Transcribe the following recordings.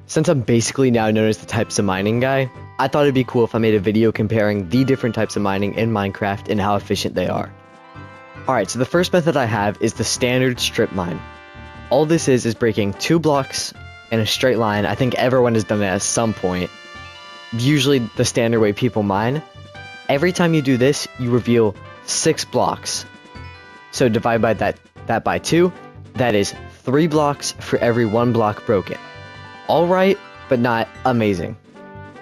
Since I'm basically now known as the types of mining guy, I thought it'd be cool if I made a video comparing the different types of mining in Minecraft and how efficient they are. Alright, so the first method I have is the standard strip mine. All this is breaking 2 blocks in a straight line. I think everyone has done it at some point. Usually the standard way people mine. Every time you do this, you reveal 6 blocks. So divide by that by 2, that is 3 blocks for every 1 block broken. Alright, but not amazing.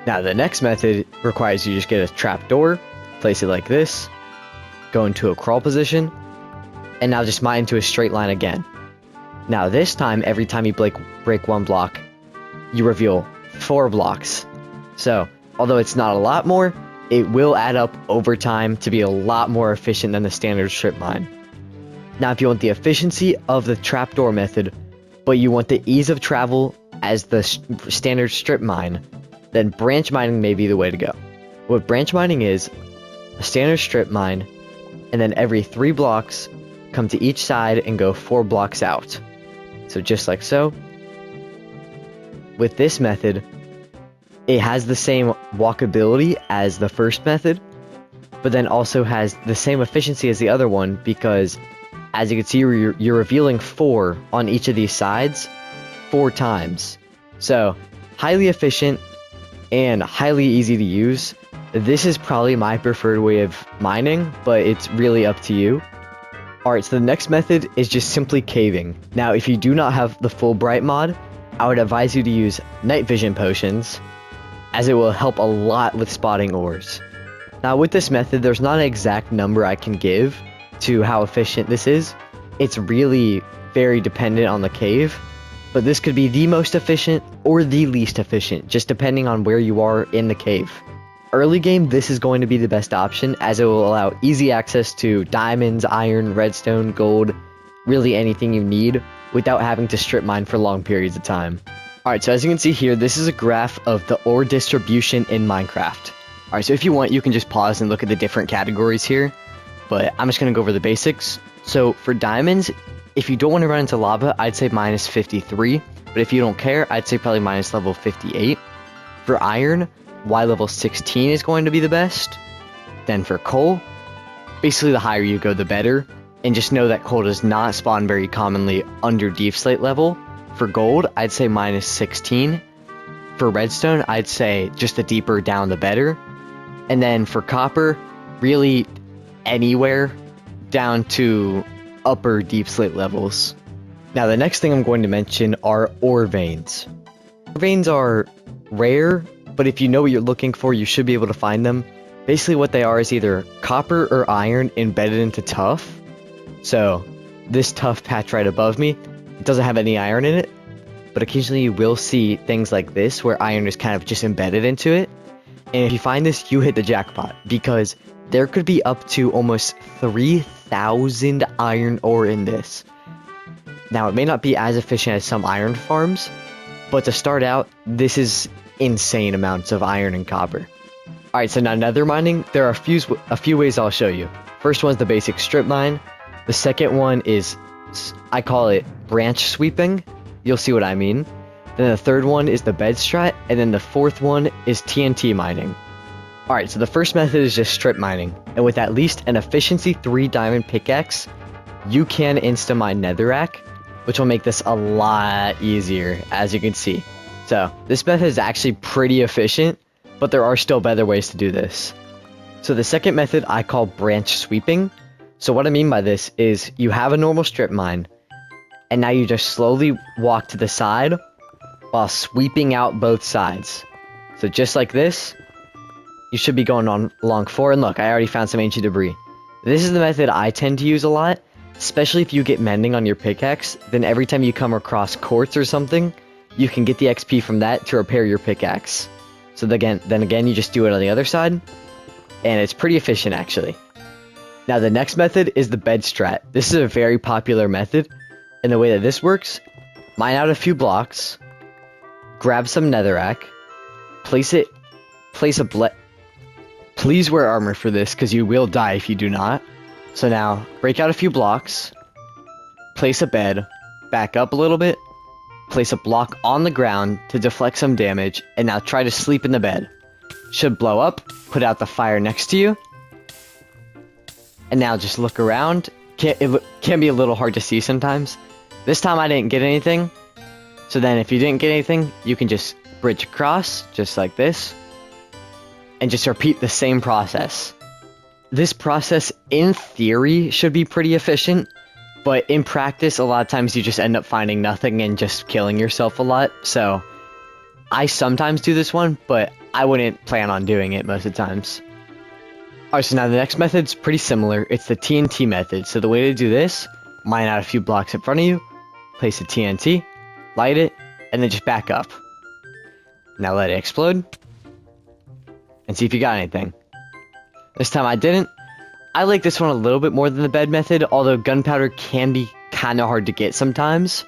Now the next method requires you just get a trapdoor, place it like this, go into a crawl position, and now just mine into a straight line again. Now this time, every time you break 1 block, you reveal 4 blocks. So, although it's not a lot more, it will add up over time to be a lot more efficient than the standard strip mine. Now if you want the efficiency of the trapdoor method, but you want the ease of travel as the standard strip mine, then branch mining may be the way to go. What branch mining is, a standard strip mine, and then every 3 blocks, come to each side and go 4 blocks out. So just like so. With this method, it has the same walkability as the first method, but then also has the same efficiency as the other one because, as you can see, you're revealing 4 on each of these sides 4 times. So, highly efficient and highly easy to use. This is probably my preferred way of mining, but it's really up to you. Alright, so the next method is just simply caving. Now, if you do not have the full bright mod, I would advise you to use night vision potions, as it will help a lot with spotting ores. Now, with this method, there's not an exact number I can give to how efficient this is. It's really very dependent on the cave, but this could be the most efficient or the least efficient, just depending on where you are in the cave. Early game, this is going to be the best option, as it will allow easy access to diamonds, iron, redstone, gold, really anything you need, without having to strip mine for long periods of time. Alright, so as you can see here, this is a graph of the ore distribution in Minecraft. Alright, so if you want, you can just pause and look at the different categories here, but I'm just going to go over the basics. So for diamonds, if you don't want to run into lava, I'd say minus 53, but if you don't care, I'd say probably minus level 58. For iron, Y level 16 is going to be the best. Then for coal, basically the higher you go, the better, and just know that coal does not spawn very commonly under deep slate level. For gold, I'd say minus 16. For redstone, I'd say just the deeper down the better. And then for copper, really anywhere down to upper deep slate levels. Now the next thing I'm going to mention are ore veins. Ore veins are rare, but if you know what you're looking for, you should be able to find them. Basically what they are is either copper or iron embedded into tuff. So this tuff patch right above me, it doesn't have any iron in it, but occasionally you will see things like this where iron is kind of just embedded into it. And if you find this, you hit the jackpot, because there could be up to almost 3,000 iron ore in this. Now, it may not be as efficient as some iron farms, but to start out, this is insane amounts of iron and copper. Alright, so now nether mining, there are a few ways I'll show you. First one's the basic strip mine. The second one is, I call it branch sweeping. You'll see what I mean. Then the third one is the bed strat, and then the fourth one is TNT mining. Alright, so the first method is just strip mining, and with at least an efficiency 3 diamond pickaxe, you can insta-mine netherrack, which will make this a lot easier, as you can see. So, this method is actually pretty efficient, but there are still better ways to do this. So the second method I call branch sweeping. So what I mean by this is you have a normal strip mine, and now you just slowly walk to the side while sweeping out both sides. So just like this, you should be going on along 4, and look, I already found some ancient debris. This is the method I tend to use a lot, especially if you get mending on your pickaxe. Then every time you come across quartz or something, you can get the XP from that to repair your pickaxe. So then again, you just do it on the other side, and it's pretty efficient actually. Now the next method is the bed strat. This is a very popular method, and the way that this works, mine out a few blocks, grab some netherrack, place a please wear armor for this, because you will die if you do not. So now, break out a few blocks, place a bed, back up a little bit, place a block on the ground to deflect some damage, and now try to sleep in the bed. Should blow up, put out the fire next to you, and now just look around. It can be a little hard to see sometimes. This time I didn't get anything, so then if you didn't get anything, you can just bridge across, just like this, and just repeat the same process. This process, in theory, should be pretty efficient, but in practice, a lot of times you just end up finding nothing and just killing yourself a lot, so I sometimes do this one, but I wouldn't plan on doing it most of the times. Alright, so now the next method's pretty similar. It's the TNT method. So the way to do this, mine out a few blocks in front of you, place a TNT, light it, and then just back up. Now let it explode, and see if you got anything. This time I didn't. I like this one a little bit more than the bed method, although gunpowder can be kind of hard to get sometimes.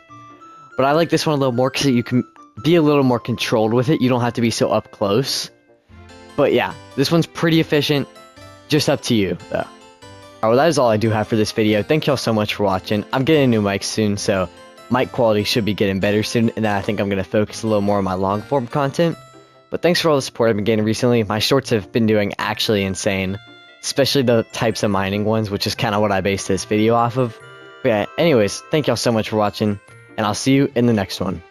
But I like this one a little more because you can be a little more controlled with it. You don't have to be so up close. But yeah, this one's pretty efficient. Just up to you, though. Alright, well, that is all I do have for this video. Thank y'all so much for watching. I'm getting a new mic soon, so mic quality should be getting better soon, and then I think I'm going to focus a little more on my long-form content. But thanks for all the support I've been getting recently. My shorts have been doing actually insane, especially the types of mining ones, which is kind of what I based this video off of. But yeah, anyways, thank y'all so much for watching, and I'll see you in the next one.